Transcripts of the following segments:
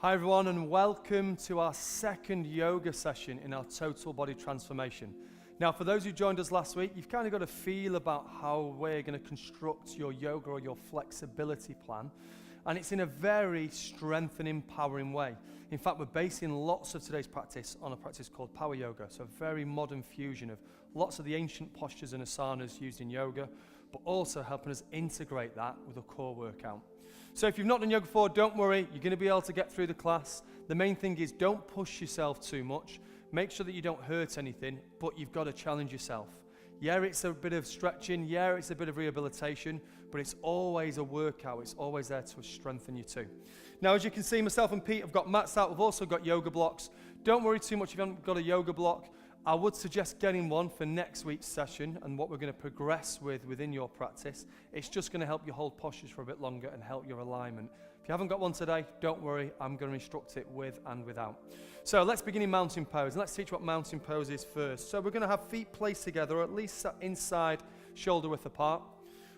Hi everyone, and welcome to our second yoga session in our total body transformation. Now, for those who joined us last week, you've kind of got a feel about how we're going to construct your yoga or your flexibility plan, and it's in a very strength and empowering way. In fact, we're basing lots of today's practice on a practice called power yoga, so a very modern fusion of lots of the ancient postures and asanas used in yoga, but also helping us integrate that with a core workout. So if you've not done yoga before, don't worry, you're going to be able to get through the class. The main thing is don't push yourself too much. Make sure that you don't hurt anything, but you've got to challenge yourself. Yeah, it's a bit of stretching, yeah, it's a bit of rehabilitation, but it's always a workout. It's always there to strengthen you too. Now, as you can see, myself and Pete have got mats out. We've also got yoga blocks. Don't worry too much if you haven't got a yoga block. I would suggest getting one for next week's session and what we're going to progress with within your practice. It's just going to help you hold postures for a bit longer and help your alignment. If you haven't got one today, don't worry, I'm going to instruct it with and without. So let's begin in mountain pose, and let's teach what mountain pose is first. So we're going to have feet placed together, or at least inside, shoulder width apart.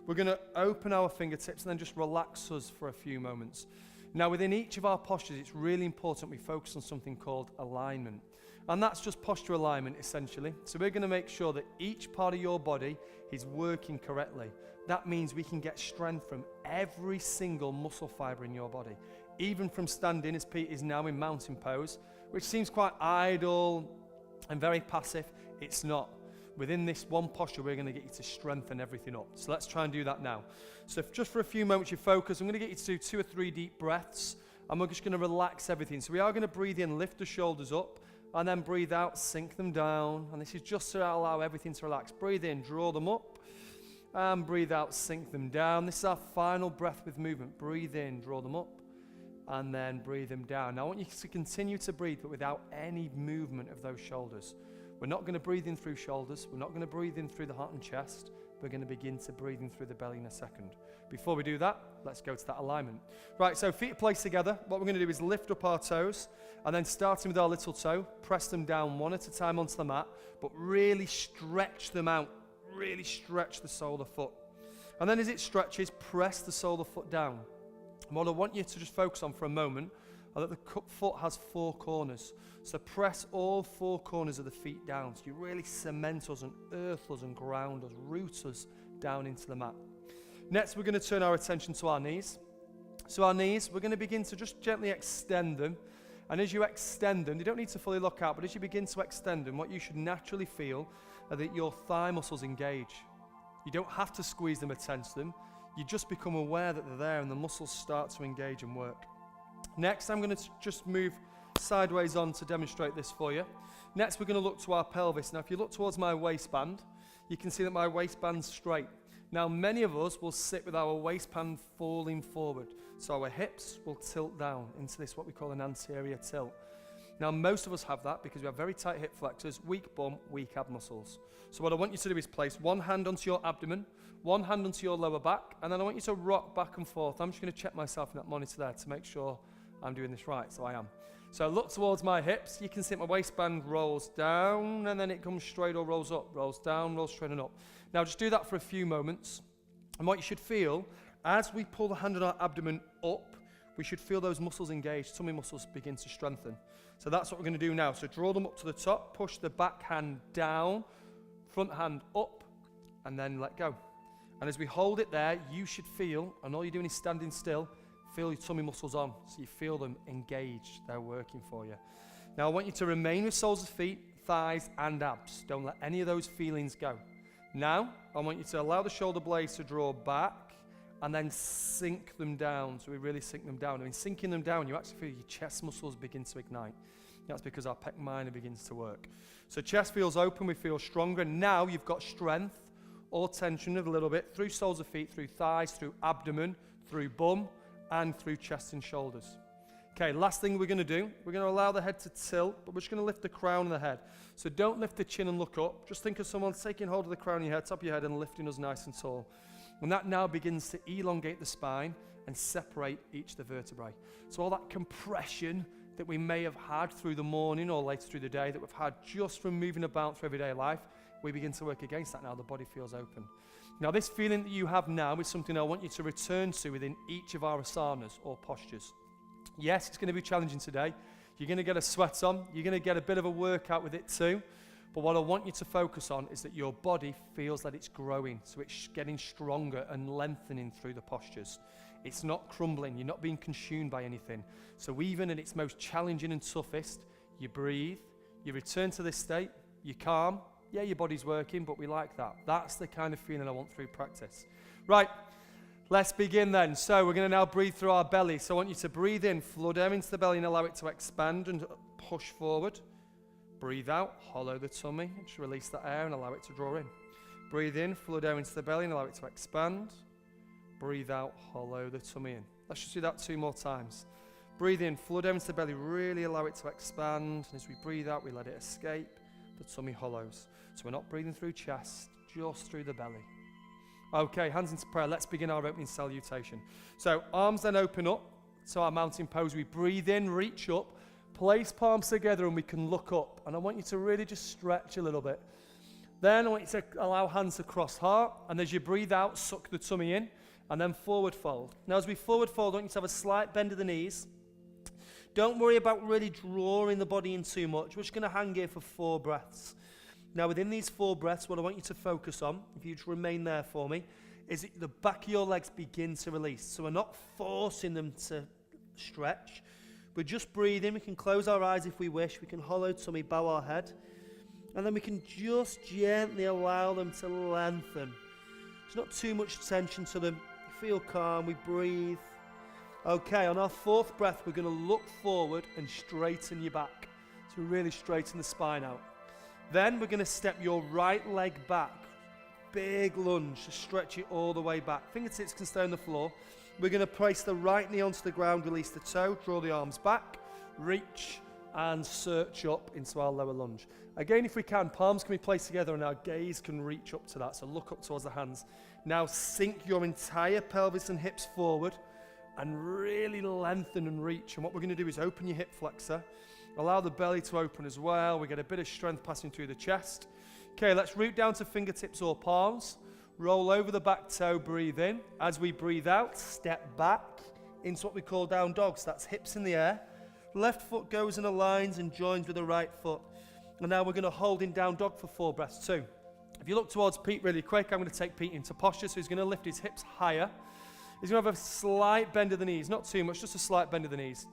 We're going to open our fingertips and then just relax us for a few moments. Now, within each of our postures, it's really important we focus on something called alignment. And that's just posture alignment, essentially. So we're going to make sure that each part of your body is working correctly. That means we can get strength from every single muscle fiber in your body. Even from standing, as Pete is now in mountain pose, which seems quite idle and very passive. It's not. Within this one posture, we're going to get you to strengthen everything up. So let's try and do that now. So just for a few moments, you focus. I'm going to get you to do 2 or 3 deep breaths, and we're just going to relax everything. So we are going to breathe in, lift the shoulders up, and then breathe out, sink them down. And this is just to allow everything to relax. Breathe in, draw them up, and breathe out, sink them down. This is our final breath with movement. Breathe in, draw them up, and then breathe them down. Now I want you to continue to breathe, but without any movement of those shoulders. We're not going to breathe in through shoulders. We're not going to breathe in through the heart and chest. We're going to begin to breathe in through the belly in a second. Before we do that, let's go to that alignment. Right, so feet are placed together. What we're going to do is lift up our toes, and then starting with our little toe, press them down one at a time onto the mat, but really stretch them out. Really stretch the sole of the foot. And then as it stretches, press the sole of the foot down. And what I want you to just focus on for a moment are that the foot has 4 corners. So press all 4 corners of the feet down. So you really cement us and earth us and ground us, root us down into the mat. Next, we're going to turn our attention to our knees. So our knees, we're going to begin to just gently extend them. And as you extend them, you don't need to fully lock out, but as you begin to extend them, what you should naturally feel are that your thigh muscles engage. You don't have to squeeze them or tense them. You just become aware that they're there and the muscles start to engage and work. Next, I'm going to just move sideways on to demonstrate this for you. Next, we're going to look to our pelvis. Now, if you look towards my waistband, you can see that my waistband's straight. Now, many of us will sit with our waistband falling forward. So our hips will tilt down into this, what we call an anterior tilt. Now, most of us have that because we have very tight hip flexors, weak bum, weak ab muscles. So what I want you to do is place one hand onto your abdomen, one hand onto your lower back, and then I want you to rock back and forth. I'm just going to check myself in that monitor there to make sure I'm doing this right, so I am. So look towards my hips. You can see my waistband rolls down, and then it comes straight or rolls up, rolls down, rolls straight and up. Now just do that for a few moments. And what you should feel, as we pull the hand on our abdomen up, we should feel those muscles engage, tummy muscles begin to strengthen. So that's what we're going to do now. So draw them up to the top, push the back hand down, front hand up, and then let go. And as we hold it there, you should feel, and all you're doing is standing still, feel your tummy muscles on, so you feel them engaged. They're working for you. Now I want you to remain with soles of feet, thighs, and abs. Don't let any of those feelings go. Now I want you to allow the shoulder blades to draw back and then sink them down. So we really sink them down. I mean, sinking them down, you actually feel your chest muscles begin to ignite. That's because our pec minor begins to work. So chest feels open, we feel stronger. Now you've got strength or tension a little bit through soles of feet, through thighs, through abdomen, through bum, and through chest and shoulders. Okay, last thing we're going to do, we're going to allow the head to tilt, but we're just going to lift the crown of the head. So don't lift the chin and look up. Just think of someone taking hold of the crown of your head, top of your head, and lifting us nice and tall. And that now begins to elongate the spine and separate each of the vertebrae. So all that compression that we may have had through the morning or later through the day that we've had just from moving about through everyday life, we begin to work against that now. The body feels open. Now this feeling that you have now is something I want you to return to within each of our asanas or postures. Yes, it's going to be challenging today. You're going to get a sweat on. You're going to get a bit of a workout with it too. But what I want you to focus on is that your body feels that it's growing. So it's getting stronger and lengthening through the postures. It's not crumbling. You're not being consumed by anything. So even in its most challenging and toughest, you breathe, you return to this state, you're calm. Yeah, your body's working, but we like that. That's the kind of feeling I want through practice. Right, let's begin then. So we're going to now breathe through our belly. So I want you to breathe in, flood air into the belly and allow it to expand and push forward. Breathe out, hollow the tummy, just release that air and allow it to draw in. Breathe in, flood air into the belly and allow it to expand. Breathe out, hollow the tummy in. Let's just do that 2 more times. Breathe in, flood air into the belly, really allow it to expand. And as we breathe out, we let it escape. The tummy hollows. So we're not breathing through chest, just through the belly. Okay, hands into prayer. Let's begin our opening salutation. So arms then open up to our mountain pose. We breathe in, reach up, place palms together and we can look up. And I want you to really just stretch a little bit. Then I want you to allow hands to cross heart. And as you breathe out, suck the tummy in and then forward fold. Now as we forward fold, I want you to have a slight bend of the knees. Don't worry about really drawing the body in too much. We're just going to hang here for 4 breaths. Now within these 4 breaths, what I want you to focus on, if you just remain there for me, is that the back of your legs begin to release. So we're not forcing them to stretch. We're just breathing. We can close our eyes if we wish. We can hollow tummy, bow our head. And then we can just gently allow them to lengthen. There's not too much tension to them. You feel calm. We breathe. Okay, on our 4th breath, we're going to look forward and straighten your back. So really straighten the spine out. Then we're going to step your right leg back. Big lunge to stretch it all the way back. Fingertips can stay on the floor. We're going to place the right knee onto the ground, release the toe, draw the arms back, reach and search up into our lower lunge. Again, if we can, palms can be placed together and our gaze can reach up to that. So look up towards the hands. Now sink your entire pelvis and hips forward and really lengthen and reach. And what we're going to do is open your hip flexor. Allow the belly to open as well. We get a bit of strength passing through the chest. Okay, let's root down to fingertips or palms. Roll over the back toe, breathe in. As we breathe out, step back into what we call down dog. So that's hips in the air. Left foot goes and aligns and joins with the right foot. And now we're going to hold in down dog for 4 breaths too. If you look towards Pete really quick, I'm going to take Pete into posture. So he's going to lift his hips higher. He's going to have a slight bend of the knees. Not too much, just a slight bend of the knees.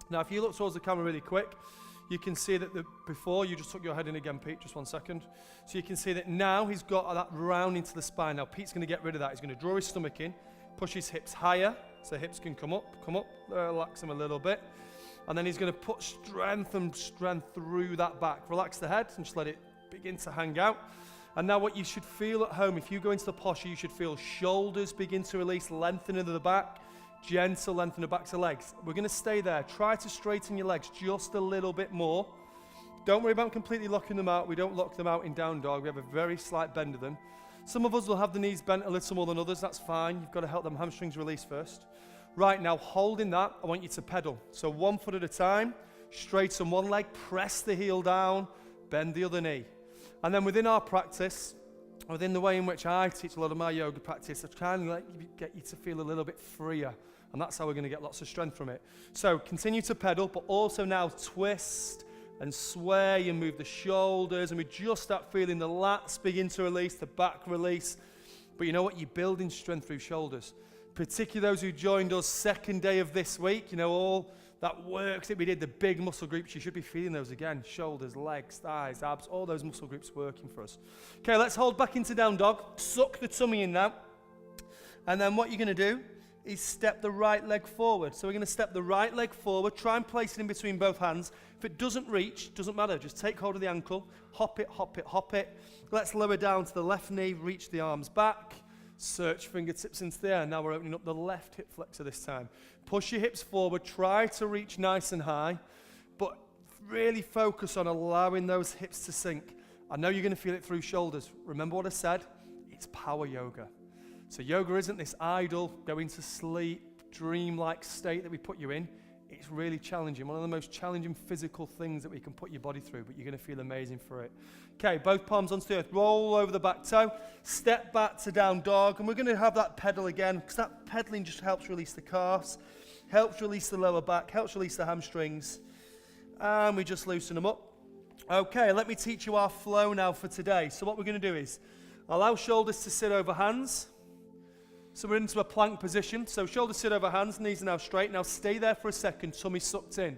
Now, if you look towards the camera really quick, you can see that before you just took your head in again, Pete, just 1 second. So you can see that now he's got that round into the spine. Now, Pete's going to get rid of that. He's going to draw his stomach in, push his hips higher, so hips can come up, relax them a little bit. And then he's going to put strength through that back. Relax the head and just let it begin to hang out. And now what you should feel at home, if you go into the posture, you should feel shoulders begin to release, lengthen into the back. Gentle lengthen the back to legs. We're going to stay there. Try to straighten your legs just a little bit more. Don't worry about completely locking them out. We don't lock them out in down dog. We have a very slight bend of them. Some of us will have the knees bent a little more than others. That's fine. You've got to help them hamstrings release first. Right, now holding that, I want you to pedal. So 1 foot at a time. Straighten one leg. Press the heel down. Bend the other knee. And then within our practice, within the way in which I teach a lot of my yoga practice, I try and get you to feel a little bit freer. And that's how we're going to get lots of strength from it. So continue to pedal, but also now twist and sway and move the shoulders. And we just start feeling the lats begin to release, the back release. But you know what? You're building strength through shoulders. Particularly those who joined us 2nd day of this week. You know, all that work that we did, the big muscle groups, you should be feeling those again. Shoulders, legs, thighs, abs, all those muscle groups working for us. Okay, let's hold back into down dog. Suck the tummy in now. And then what you're going to do is step the right leg forward. So we're going to step the right leg forward, try and place it in between both hands. If it doesn't reach, doesn't matter, just take hold of the ankle, hop it, hop it, hop it. Let's lower down to the left knee, reach the arms back, search fingertips into the air. Now we're opening up the left hip flexor this time. Push your hips forward, try to reach nice and high, but really focus on allowing those hips to sink. I know you're going to feel it through shoulders. Remember what I said? It's power yoga. So yoga isn't this idle, going to sleep, dream-like state that we put you in. It's really challenging, one of the most challenging physical things that we can put your body through, but you're going to feel amazing for it. Okay, both palms onto the earth, roll over the back toe, step back to down dog, and we're going to have that pedal again, because that pedaling just helps release the calves, helps release the lower back, helps release the hamstrings, and we just loosen them up. Okay, let me teach you our flow now for today. So what we're going to do is allow shoulders to sit over hands. So we're into a plank position. So shoulders sit over hands, knees are now straight. Now stay there for a second, tummy sucked in.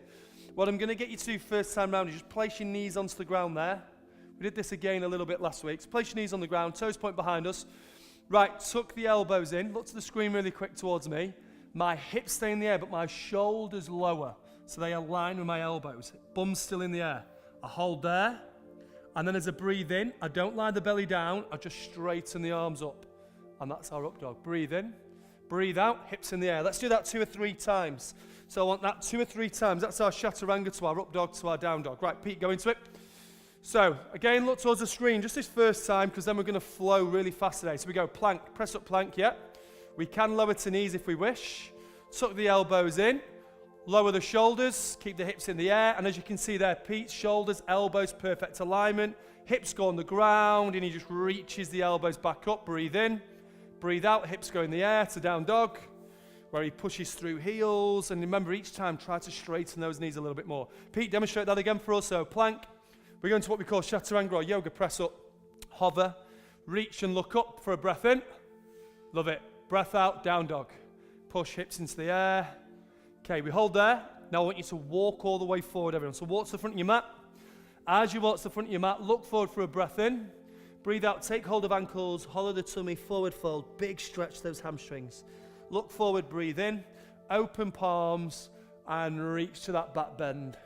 What I'm going to get you to do first time round is just place your knees onto the ground there. We did this again a little bit last week. So place your knees on the ground, toes point behind us. Right, tuck the elbows in. Look to the screen really quick towards me. My hips stay in the air, but my shoulders lower. So they align with my elbows. Bum's still in the air. I hold there. And then as I breathe in, I don't lie the belly down. I just straighten the arms up. And that's our up dog. Breathe in. Breathe out. Hips in the air. Let's do that 2 or 3 times. So I want that 2 or 3 times. That's our chaturanga to our up dog to our down dog. Right, Pete, go into it. So, again, look towards the screen just this first time, because then we're going to flow really fast today. So we go plank, press up plank, yeah. We can lower to knees if we wish. Tuck the elbows in. Lower the shoulders, keep the hips in the air. And as you can see there, Pete, shoulders, elbows, perfect alignment. Hips go on the ground, and he just reaches the elbows back up. Breathe in. Breathe out, hips go in the air to down dog, where he pushes through heels. And remember, each time, try to straighten those knees a little bit more. Pete, demonstrate that again for us. So plank. We're going to what we call chaturanga or yoga press up. Hover, reach and look up for a breath in. Love it. Breath out, down dog. Push hips into the air. Okay, we hold there. Now I want you to walk all the way forward, everyone. So walk to the front of your mat. As you walk to the front of your mat, look forward for a breath in. Breathe out, take hold of ankles, hollow the tummy, forward fold, big stretch those hamstrings. Look forward, breathe in, open palms, and reach to that back bend,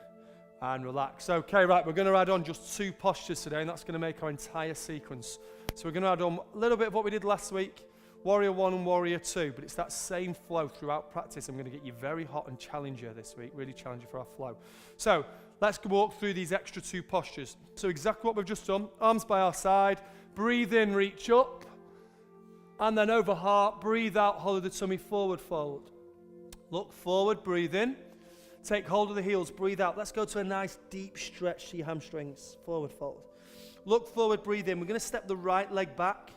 and relax. Okay, right, we're going to add on just 2 postures today, and that's going to make our entire sequence. So we're going to add on a little bit of what we did last week, Warrior 1 and Warrior 2, but it's that same flow throughout practice. I'm going to get you very hot and challenge you this week, really challenge you for our flow. So let's walk through these extra 2 postures. So exactly what we've just done, arms by our side, breathe in, reach up, and then over heart, breathe out, hollow the tummy, forward fold. Look forward, breathe in, take hold of the heels, breathe out. Let's go to a nice deep stretch to your hamstrings, forward fold. Look forward, breathe in. We're going to step the right leg back.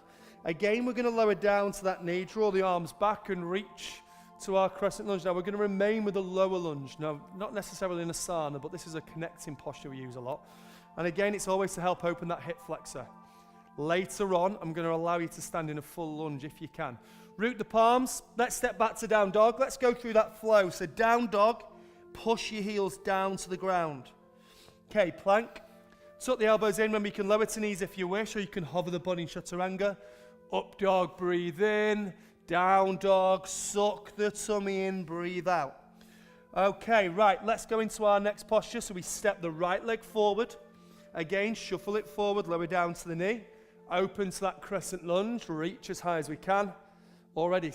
Again, we're going to lower down to that knee, draw the arms back and reach to our crescent lunge. Now, we're going to remain with the lower lunge. Now, not necessarily in asana, but this is a connecting posture we use a lot. And again, it's always to help open that hip flexor. Later on, I'm going to allow you to stand in a full lunge if you can. Root the palms. Let's step back to down dog. Let's go through that flow. So down dog, push your heels down to the ground. Okay, plank. Tuck the elbows in. Remember, you can lower to knees if you wish, or you can hover the body in chaturanga. Up dog, breathe in. Down dog, suck the tummy in, breathe out. Okay, right, let's go into our next posture. So we step the right leg forward. Again, shuffle it forward, lower down to the knee. Open to that crescent lunge, reach as high as we can. Already,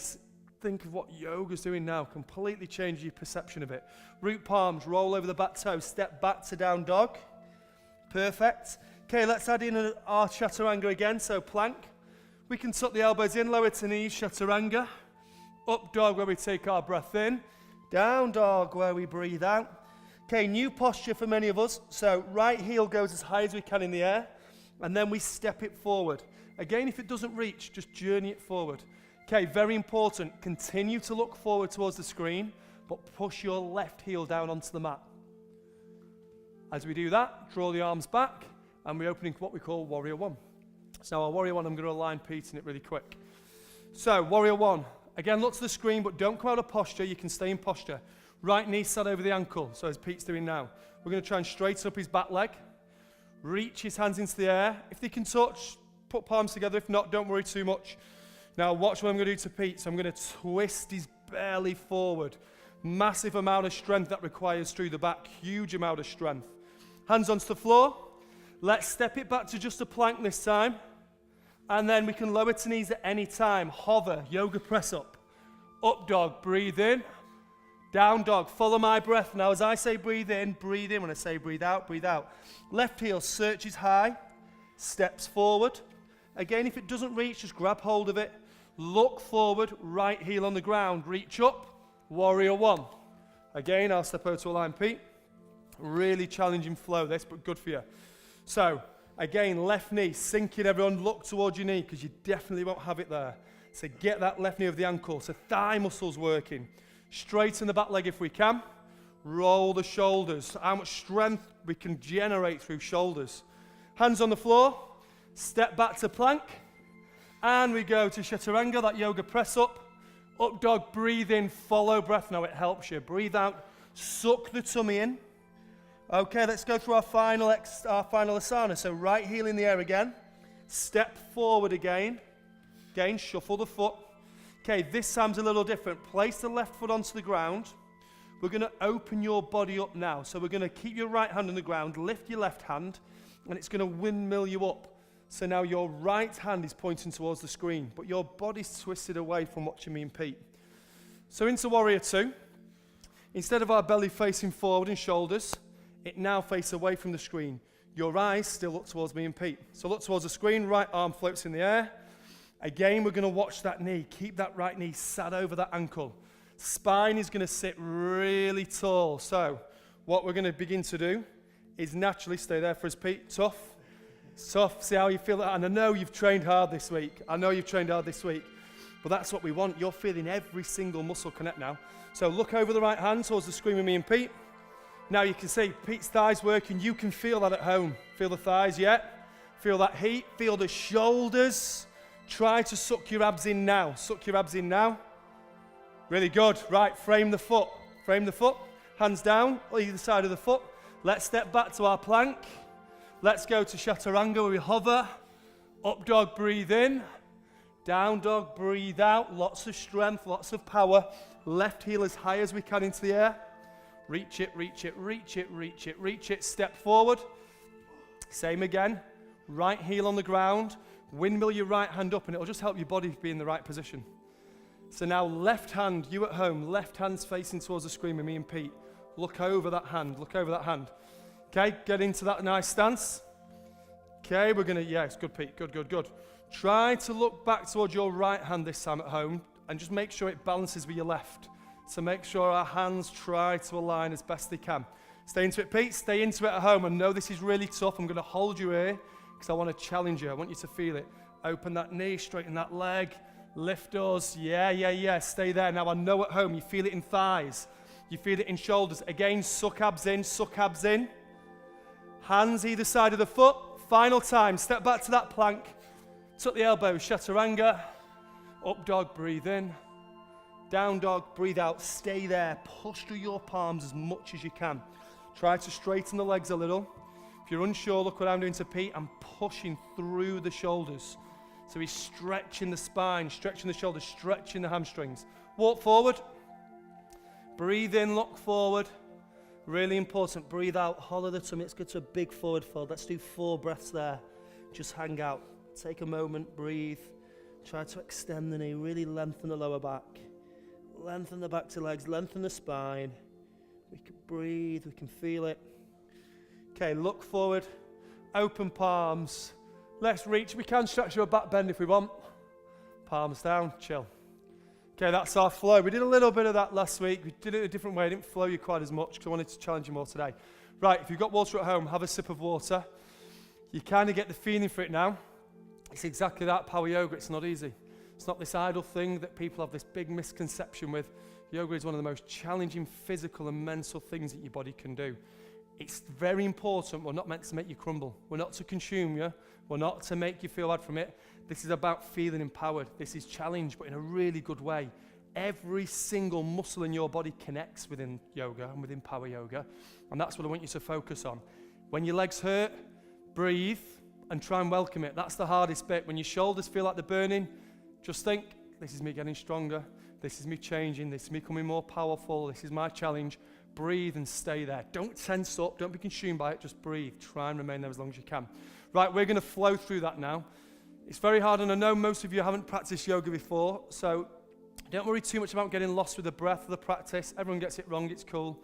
think of what yoga's doing now. Completely change your perception of it. Root palms, roll over the back toe, step back to down dog. Perfect. Okay, let's add in our chaturanga again, so plank. We can tuck the elbows in, lower to knees, chaturanga. Up dog where we take our breath in. Down dog where we breathe out. Okay, new posture for many of us. So right heel goes as high as we can in the air. And then we step it forward. Again, if it doesn't reach, just journey it forward. Okay, very important. Continue to look forward towards the screen, but push your left heel down onto the mat. As we do that, draw the arms back, and we open into what we call Warrior 1. So our Warrior 1, I'm going to align Pete in it really quick. So Warrior 1, again, look to the screen, but don't come out of posture. You can stay in posture. Right knee sat over the ankle, so as Pete's doing now. We're going to try and straighten up his back leg. Reach his hands into the air. If they can touch, put palms together. If not, don't worry too much. Now watch what I'm going to do to Pete. So I'm going to twist his belly forward. Massive amount of strength that requires through the back. Huge amount of strength. Hands onto the floor. Let's step it back to just a plank this time. And then we can lower to knees at any time. Hover, yoga press up. Up dog, breathe in. Down dog, follow my breath. Now as I say breathe in, breathe in. When I say breathe out, breathe out. Left heel searches high, steps forward. Again, if it doesn't reach, just grab hold of it. Look forward, right heel on the ground, reach up. Warrior 1. Again, I'll step over to align Pete. Really challenging flow this, but good for you. So, again, left knee, sink it everyone, look towards your knee because you definitely won't have it there. So get that left knee over the ankle, so thigh muscles working. Straighten the back leg if we can. Roll the shoulders. How much strength we can generate through shoulders. Hands on the floor, step back to plank, and we go to chaturanga, that yoga press up. Up dog, breathe in, follow breath. Now it helps you. Breathe out, suck the tummy in. Okay, let's go through our final asana. So right heel in the air again. Step forward again. Again, shuffle the foot. Okay, this time's a little different. Place the left foot onto the ground. We're going to open your body up now. So we're going to keep your right hand on the ground, lift your left hand, and it's going to windmill you up. So now your right hand is pointing towards the screen, but your body's twisted away from watching me and Pete. So into Warrior 2. Instead of our belly facing forward and shoulders, it now faces away from the screen. Your eyes still look towards me and Pete. So look towards the screen, right arm floats in the air. Again, we're going to watch that knee. Keep that right knee sat over that ankle. Spine is going to sit really tall. So what we're going to begin to do is naturally stay there for us, Pete. Tough. Tough. See how you feel that? And I know you've trained hard this week. But that's what we want. You're feeling every single muscle connect now. So look over the right hand towards the screen with me and Pete. Now you can see Pete's thighs working. You can feel that at home. Feel the thighs yet? Feel that heat. Feel the shoulders. Try to suck your abs in now. Suck your abs in now. Really good. Right, frame the foot. Frame the foot. Hands down, either side of the foot. Let's step back to our plank. Let's go to chaturanga where we hover. Up dog, breathe in. Down dog, breathe out. Lots of strength, lots of power. Left heel as high as we can into the air. Reach it, reach it, reach it, reach it, reach it. Step forward. Same again. Right heel on the ground. Windmill your right hand up and it'll just help your body be in the right position. So now left hand, you at home, left hand's facing towards the screen with me and Pete. Look over that hand, look over that hand. Okay, get into that nice stance. Okay, we're going to, yes, good Pete, good, good, good. Try to look back towards your right hand this time at home and just make sure it balances with your left. So make sure our hands try to align as best they can. Stay into it, Pete, stay into it at home. I know this is really tough. I'm going to hold you here because I want to challenge you. I want you to feel it. Open that knee, straighten that leg, lift us. Yeah. Stay there. Now I know at home you feel it in thighs. You feel it in shoulders. Again, suck abs in, suck abs in. Hands either side of the foot. Final time. Step back to that plank. Tuck the elbows. Chaturanga. Up dog, breathe in. Down dog, breathe out. Stay there. Push through your palms as much as you can. Try to straighten the legs a little. If you're unsure, look what I'm doing to Pete. I'm pushing through the shoulders. So he's stretching the spine, stretching the shoulders, stretching the hamstrings. Walk forward. Breathe in, look forward. Really important. Breathe out, hollow the tummy. Let's go to a big forward fold. Let's do 4 breaths there. Just hang out. Take a moment, breathe. Try to extend the knee, really lengthen the lower back. Lengthen the back to legs, lengthen the spine. We can breathe, we can feel it. Okay, look forward, open palms. Let's reach, we can stretch your back bend if we want. Palms down, chill. Okay, that's our flow. We did a little bit of that last week. We did it a different way. I didn't flow you quite as much because I wanted to challenge you more today. Right, if you've got water at home, have a sip of water. You kind of get the feeling for it now. It's exactly that, power yoga. It's not easy. It's not this idle thing that people have this big misconception with. Yoga is one of the most challenging physical and mental things that your body can do. It's very important. We're not meant to make you crumble. We're not to consume you. We're not to make you feel bad from it. This is about feeling empowered. This is challenge, but in a really good way. Every single muscle in your body connects within yoga and within power yoga. And that's what I want you to focus on. When your legs hurt, breathe and try and welcome it. That's the hardest bit. When your shoulders feel like they're burning, just think, this is me getting stronger. This is me changing. This is me becoming more powerful. This is my challenge. Breathe and stay there. Don't tense up. Don't be consumed by it. Just breathe. Try and remain there as long as you can. Right, we're going to flow through that now. It's very hard, and I know most of you haven't practiced yoga before, so don't worry too much about getting lost with the breath of the practice. Everyone gets it wrong. It's cool.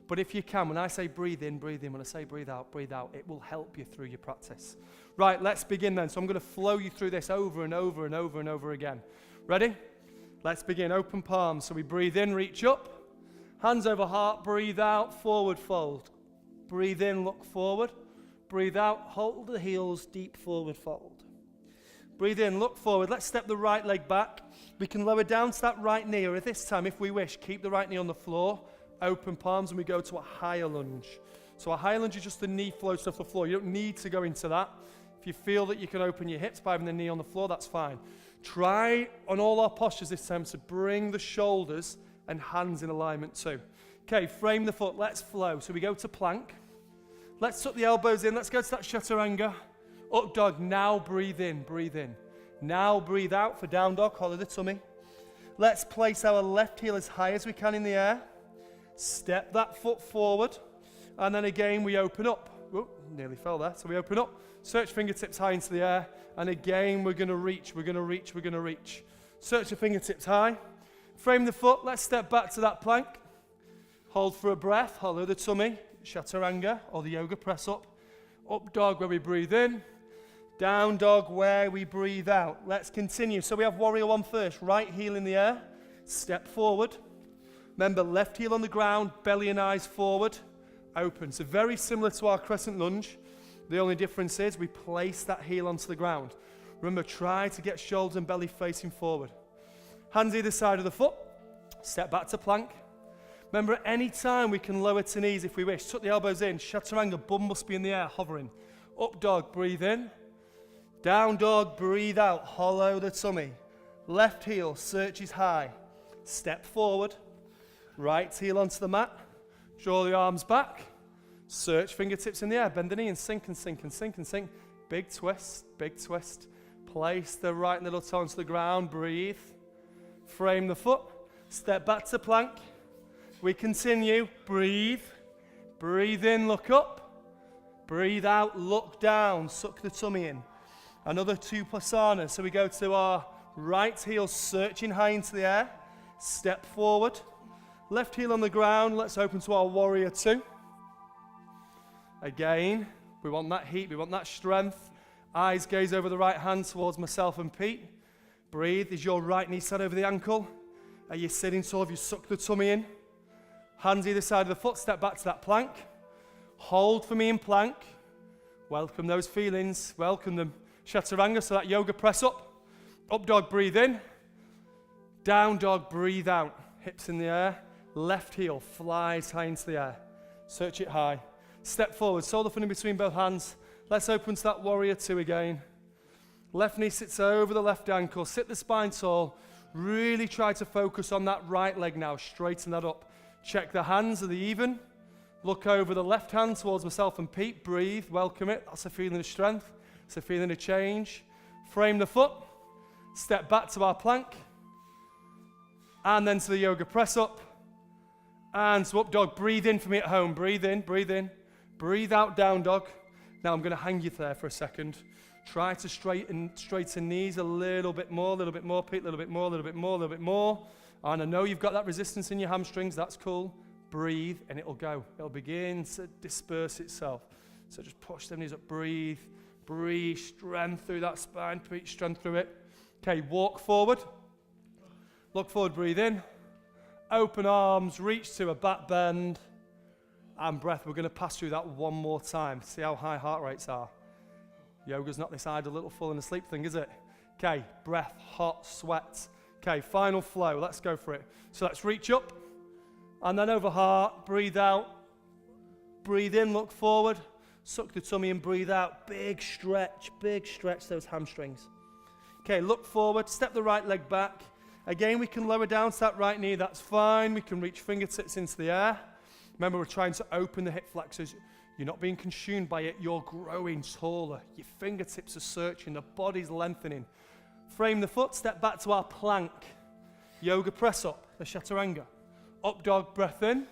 But if you can, when I say breathe in, breathe in. When I say breathe out, it will help you through your practice. Right, let's begin then. So I'm going to flow you through this over and over and over and over again. Ready? Let's begin. Open palms. So we breathe in, reach up. Hands over heart, breathe out, forward fold. Breathe in, look forward. Breathe out, hold the heels, deep forward fold. Breathe in, look forward. Let's step the right leg back. We can lower down to that right knee, or at this time, if we wish, keep the right knee on the floor, open palms, and we go to a higher lunge. So a higher lunge is just the knee floats off the floor. You don't need to go into that. If you feel that you can open your hips by having the knee on the floor, that's fine. Try on all our postures this time to bring the shoulders and hands in alignment too. Okay, frame the foot, let's flow. So we go to plank. Let's tuck the elbows in, let's go to that chaturanga. Up dog, now breathe in, breathe in. Now breathe out for down dog, hollow the tummy. Let's place our left heel as high as we can in the air. Step that foot forward. And then again, we open up. Whoop, nearly fell there. So we open up, search fingertips high into the air. And again, we're gonna reach, we're gonna reach, we're gonna reach. Search the fingertips high. Frame the foot, let's step back to that plank. Hold for a breath, hollow the tummy, chaturanga or the yoga press up. Up dog where we breathe in. Down dog where we breathe out. Let's continue. So we have warrior one first. Right heel in the air. Step forward. Remember, left heel on the ground, belly and eyes forward. Open. So very similar to our crescent lunge. The only difference is we place that heel onto the ground. Remember, try to get shoulders and belly facing forward. Hands either side of the foot. Step back to plank. Remember, at any time we can lower to knees if we wish. Tuck the elbows in. Chaturanga, bum must be in the air, hovering. Up dog, breathe in. Down dog, breathe out. Hollow the tummy. Left heel searches high. Step forward. Right heel onto the mat. Draw the arms back. Search fingertips in the air. Bend the knee and sink and sink and sink and sink. Big twist, big twist. Place the right little toe onto the ground. Breathe. Frame the foot. Step back to plank. We continue. Breathe. Breathe in, look up. Breathe out, look down. Suck the tummy in. Another two pasanas. So we go to our right heel, searching high into the air. Step forward. Left heel on the ground. Let's open to our warrior two. Again, we want that heat, we want that strength. Eyes gaze over the right hand towards myself and Pete. Breathe. Is your right knee set over the ankle? Are you sitting tall? Have you sucked the tummy in? Hands either side of the foot. Step back to that plank. Hold for me in plank. Welcome those feelings. Welcome them. Chaturanga, so that yoga press up. Up dog, breathe in. Down dog, breathe out. Hips in the air. Left heel flies high into the air. Search it high. Step forward, solar fin in between both hands. Let's open to that warrior two again. Left knee sits over the left ankle. Sit the spine tall. Really try to focus on that right leg now. Straighten that up. Check the hands, are they even? Look over the left hand towards myself and Pete. Breathe, welcome it. That's a feeling of strength. It's a feeling of change. Frame the foot. Step back to our plank. And then to the yoga press up. And so up dog. Breathe in for me at home. Breathe in, breathe in. Breathe out, down dog. Now I'm going to hang you there for a second. Try to straighten knees a little bit more, Pete, a little bit more, a little bit more, a little bit more. And I know you've got that resistance in your hamstrings. That's cool. Breathe, and it'll go. It'll begin to disperse itself. So just push them knees up. Breathe. Breathe. Strength through that spine. Pete, strength through it. Okay, walk forward. Look forward, breathe in. Open arms, reach to a back bend. And breath. We're going to pass through that one more time. See how high heart rates are. Yoga's not this idle little falling asleep thing, is it? Okay, breath, hot, sweat. Okay, final flow. Let's go for it. So let's reach up. And then over heart, breathe out. Breathe in, look forward. Suck the tummy and breathe out. Big stretch those hamstrings. Okay, look forward. Step the right leg back. Again, we can lower down to that right knee. That's fine. We can reach fingertips into the air. Remember, we're trying to open the hip flexors. You're not being consumed by it. You're growing taller. Your fingertips are searching. The body's lengthening. Frame the foot. Step back to our plank. Yoga press up. The chaturanga. Up dog, breath in.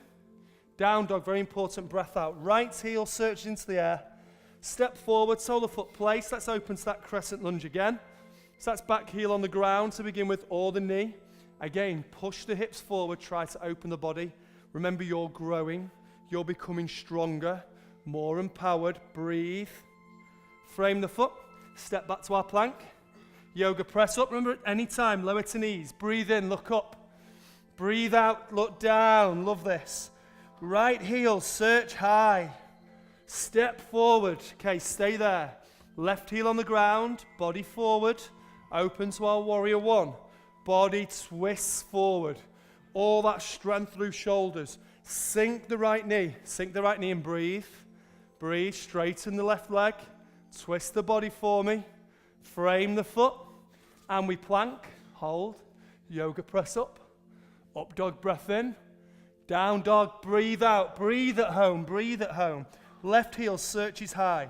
Down dog, very important, breath out. Right heel searches into the air. Step forward, solar foot place. Let's open to that crescent lunge again. So that's back heel on the ground to begin with, or the knee. Again, push the hips forward. Try to open the body. Remember, you're growing. You're becoming stronger, more empowered. Breathe. Frame the foot. Step back to our plank. Yoga press up. Remember, at any time, lower to knees. Breathe in, look up. Breathe out, look down. Love this. Right heel, search high. Step forward. Okay, stay there. Left heel on the ground, body forward. Open to our warrior one. Body twists forward. All that strength through shoulders. Sink the right knee and breathe. Breathe, straighten the left leg. Twist the body for me. Frame the foot. And we plank, hold. Yoga press up. Up dog, breath in. Down dog, breathe out. Breathe at home, breathe at home. Left heel searches high.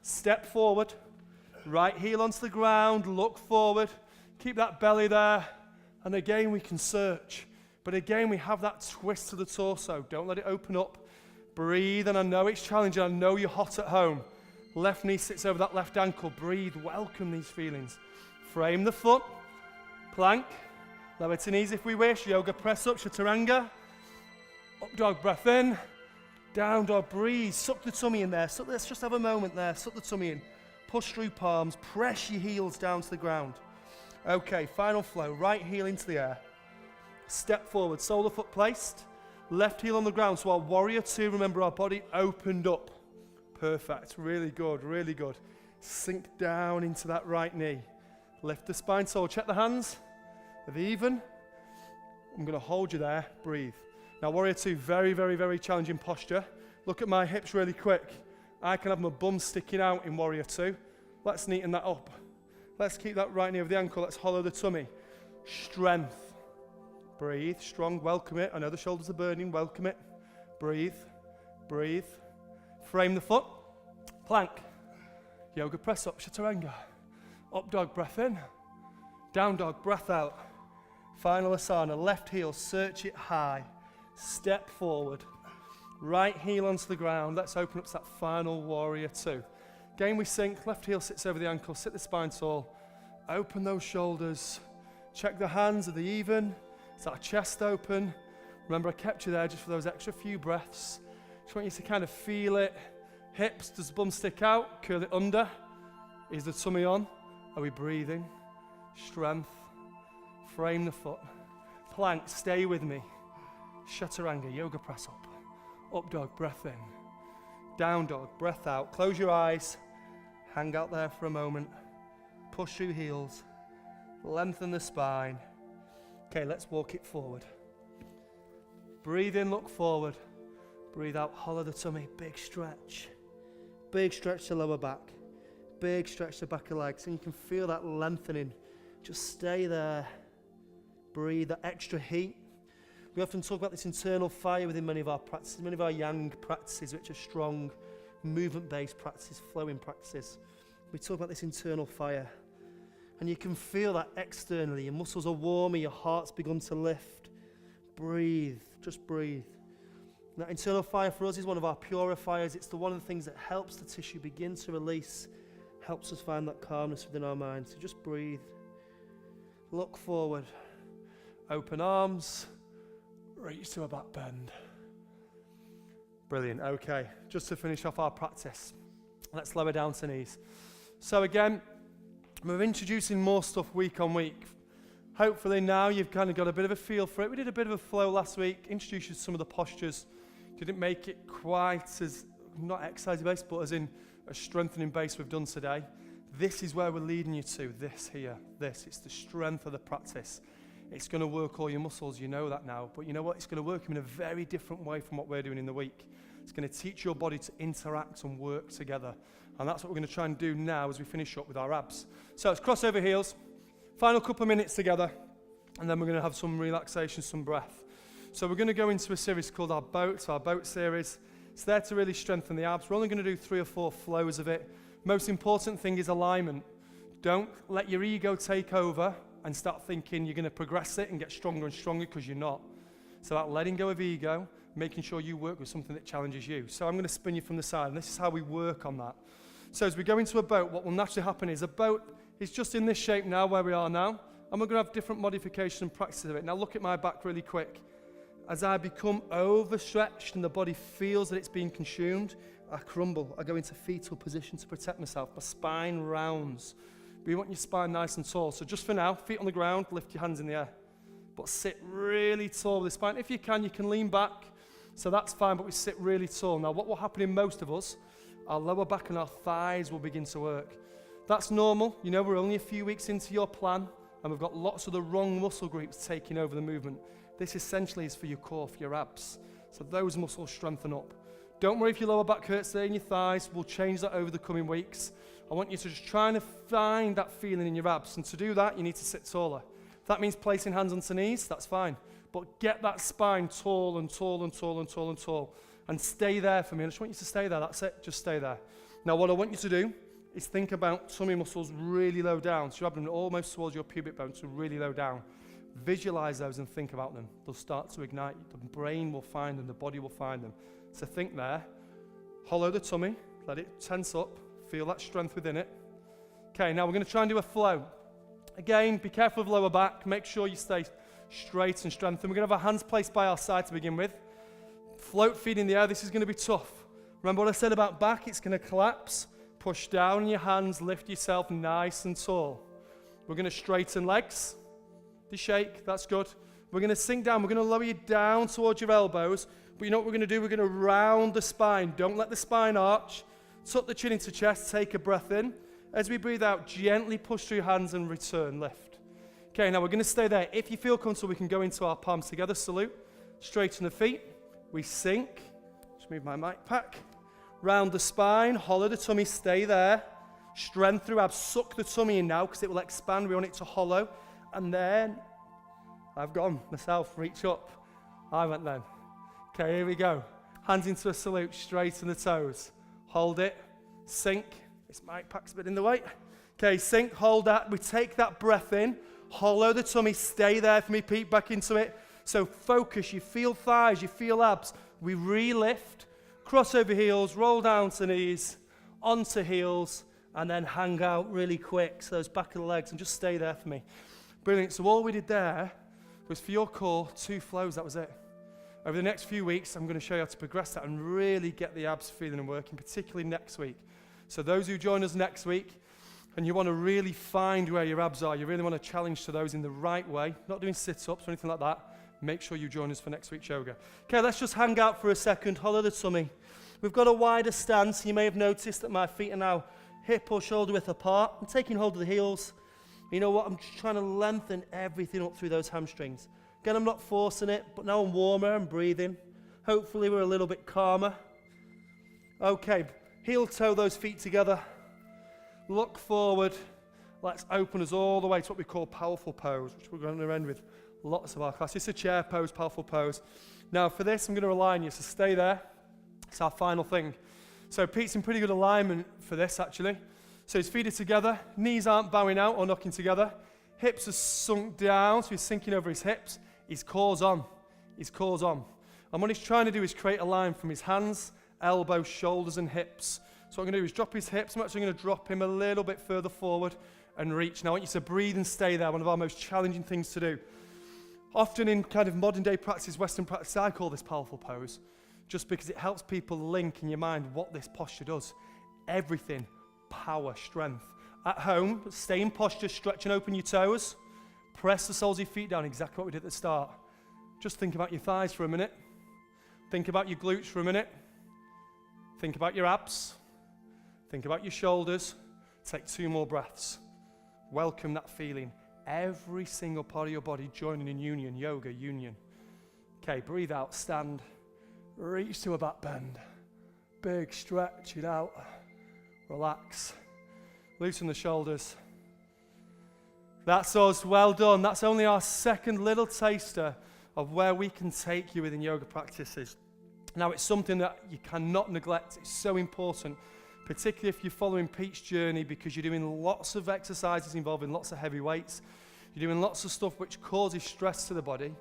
Step forward. Right heel onto the ground, look forward. Keep that belly there. And again, we can search. But again, we have that twist to the torso. Don't let it open up. Breathe, and I know it's challenging. I know you're hot at home. Left knee sits over that left ankle. Breathe, welcome these feelings. Frame the foot. Plank. Lower to knees if we wish. Yoga press up, chaturanga. Up dog, breath in. Down dog, breathe. Suck the tummy in there. Let's just have a moment there. Suck the tummy in. Push through palms. Press your heels down to the ground. Okay, final flow. Right heel into the air. Step forward. Solar foot placed. Left heel on the ground. So our warrior two, remember our body opened up. Perfect. Really good, really good. Sink down into that right knee. Lift the spine. So check the hands. They're even. I'm going to hold you there. Breathe. Now, warrior two, very, very, very challenging posture. Look at my hips really quick. I can have my bum sticking out in warrior two. Let's neaten that up. Let's keep that right knee over the ankle. Let's hollow the tummy. Strength. Breathe. Strong. Welcome it. I know the shoulders are burning. Welcome it. Breathe. Breathe. Frame the foot. Plank. Yoga press up. Chaturanga. Up dog. Breath in. Down dog. Breath out. Final asana. Left heel. Search it high. Step forward. Right heel onto the ground. Let's open up to that final warrior two. Again, we sink. Left heel sits over the ankle. Sit the spine tall. Open those shoulders. Check the hands. Are they even? Is our chest open? Remember, I kept you there just for those extra few breaths. Just want you to kind of feel it. Hips, does the bum stick out? Curl it under. Is the tummy on? Are we breathing? Strength. Frame the foot. Plank, stay with me. Chaturanga, yoga press up. Up dog, breath in. Down dog, breath out. Close your eyes. Hang out there for a moment. Push through heels. Lengthen the spine. Okay, let's walk it forward. Breathe in, look forward. Breathe out, hollow the tummy. Big stretch. Big stretch to lower back. Big stretch to back of legs. And you can feel that lengthening. Just stay there. Breathe, that extra heat. We often talk about this internal fire within many of our practices, many of our yang practices, which are strong, movement-based practices, flowing practices. We talk about this internal fire. And you can feel that externally. Your muscles are warmer, your heart's begun to lift. Breathe, just breathe. That internal fire for us is one of our purifiers. It's one of the things that helps the tissue begin to release, helps us find that calmness within our minds. So just breathe. Look forward. Open arms. Reach to a back bend. Brilliant. Okay, just to finish off our practice, let's lower down to knees. So again, we're introducing more stuff week on week. Hopefully now you've kind of got a bit of a feel for it. We did a bit of a flow last week, introduced you to some of the postures. Didn't make it quite as, not exercise based, but as in a strengthening base we've done today. This is where we're leading you to, this here, this. It's the strength of the practice. It's going to work all your muscles, you know that now. But you know what? It's going to work in a very different way from what we're doing in the week. It's going to teach your body to interact and work together. And that's what we're going to try and do now as we finish up with our abs. So let's cross over heels. Final couple of minutes together. And then we're going to have some relaxation, some breath. So we're going to go into a series called our boat series. It's there to really strengthen the abs. We're only going to do 3 or 4 flows of it. Most important thing is alignment. Don't let your ego take over and start thinking you're going to progress it and get stronger and stronger, because you're not. It's about letting go of ego, making sure you work with something that challenges you. So I'm going to spin you from the side, and this is how we work on that. So as we go into a boat, what will naturally happen is a boat is just in this shape now, where we are now, and we're going to have different modifications and practices of it. Now look at my back really quick. As I become overstretched and the body feels that it's being consumed, I crumble. I go into fetal position to protect myself. My spine rounds. But you want your spine nice and tall. So just for now, feet on the ground, lift your hands in the air. but sit really tall with the spine. If you can lean back, so that's fine, but we sit really tall. Now, what will happen in most of us, our lower back and our thighs will begin to work. That's normal. You know, we're only a few weeks into your plan, and we've got lots of the wrong muscle groups taking over the movement. This essentially is for your core, for your abs. So those muscles strengthen up. Don't worry if your lower back hurts there in your thighs. We'll change that over the coming weeks. I want you to just try and find that feeling in your abs. And to do that, you need to sit taller. If that means placing hands onto knees, that's fine. But get that spine tall and tall and tall and tall and tall. And stay there for me. I just want you to stay there. That's it. Just stay there. Now, what I want you to do is think about tummy muscles really low down. So your abdomen almost towards your pubic bone, so really low down. Visualize those and think about them. They'll start to ignite. The brain will find them. The body will find them. So think there. Hollow the tummy. Let it tense up. Feel that strength within it. Okay, now we're going to try and do a flow. Again, be careful of lower back. Make sure you stay straight and strengthened. We're going to have our hands placed by our side to begin with. Float feet in the air. This is going to be tough. Remember what I said about back? It's going to collapse. Push down in your hands. Lift yourself nice and tall. We're going to straighten legs. They shake. That's good. We're going to sink down. We're going to lower you down towards your elbows. But you know what we're going to do? We're going to round the spine. Don't let the spine arch. Tuck the chin into chest. Take a breath in. As we breathe out, gently push through your hands and return. Lift. Okay, now we're going to stay there. If you feel comfortable, we can go into our palms together. Salute. Straighten the feet. We sink. Just move my mic pack. Round the spine. Hollow the tummy. Stay there. Strength through abs. Suck the tummy in now because it will expand. We want it to hollow. And then, I've gone myself. Reach up. I went then. Okay, here we go. Hands into a salute. Straighten the toes. Hold it. Sink. This mic pack's a bit in the way. Okay, sink. Hold that. We take that breath in. Hollow the tummy. Stay there for me. Peek back into it. So focus. You feel thighs. You feel abs. We re-lift. Cross over heels. Roll down to knees. Onto heels. And then hang out really quick. So those back of the legs. And just stay there for me. Brilliant. So all we did there was for your core, 2 flows. That was it. Over the next few weeks, I'm going to show you how to progress that and really get the abs feeling and working, particularly next week. So those who join us next week, and you want to really find where your abs are, you really want to challenge to those in the right way, not doing sit-ups or anything like that, make sure you join us for next week's yoga. Okay, let's just hang out for a second, hollow the tummy. We've got a wider stance. You may have noticed that my feet are now hip or shoulder width apart. I'm taking hold of the heels. You know what? I'm just trying to lengthen everything up through those hamstrings. Again, I'm not forcing it, but now I'm warmer, I'm breathing. Hopefully we're a little bit calmer. Okay, heel toe those feet together. Look forward. Let's open us all the way to what we call powerful pose, which we're going to end with lots of our class. It's a chair pose, powerful pose. Now for this, I'm going to rely on you, so stay there. It's our final thing. So Pete's in pretty good alignment for this, actually. So his feet are together, knees aren't bowing out or knocking together. Hips are sunk down, so he's sinking over his hips. His core's on. His core's on. And what he's trying to do is create a line from his hands, elbows, shoulders, and hips. So what I'm going to do is drop his hips. I'm actually going to drop him a little bit further forward and reach. Now I want you to breathe and stay there, one of our most challenging things to do. Often in kind of modern day practice, Western practice, I call this powerful pose, just because it helps people link in your mind what this posture does. Everything, power, strength. At home, stay in posture, stretch and open your toes. Press the soles of your feet down, exactly what we did at the start. Just think about your thighs for a minute. Think about your glutes for a minute. Think about your abs. Think about your shoulders. Take 2 more breaths. Welcome that feeling. Every single part of your body joining in union, yoga, union. Okay, breathe out, stand. Reach to a back bend. Big stretch it out. Relax. Loosen the shoulders. That's us. Well done. That's only our second little taster of where we can take you within yoga practices. Now, it's something that you cannot neglect. It's so important, particularly if you're following Pete's journey, because you're doing lots of exercises involving lots of heavy weights. You're doing lots of stuff which causes stress to the body.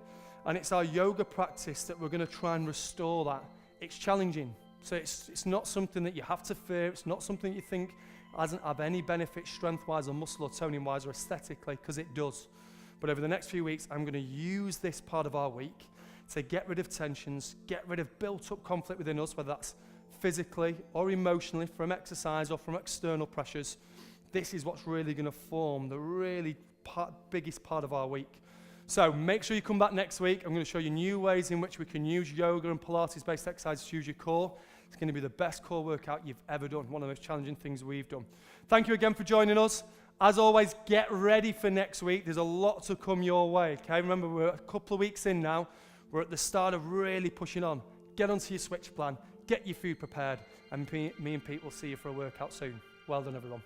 And it's our yoga practice that we're going to try and restore that. It's challenging. So it's not something that you have to fear. It's not something that you think doesn't have any benefit strength-wise or muscle or toning-wise or aesthetically, because it does. But over the next few weeks, I'm going to use this part of our week to get rid of tensions, get rid of built-up conflict within us, whether that's physically or emotionally from exercise or from external pressures. This is what's really going to form the really biggest part of our week. So make sure you come back next week. I'm going to show you new ways in which we can use yoga and Pilates-based exercises to use your core. It's going to be the best core workout you've ever done, one of the most challenging things we've done. Thank you again for joining us. As always, get ready for next week. There's a lot to come your way, okay? Remember, we're a couple of weeks in now. We're at the start of really pushing on. Get onto your switch plan. Get your food prepared. And me and Pete will see you for a workout soon. Well done, everyone.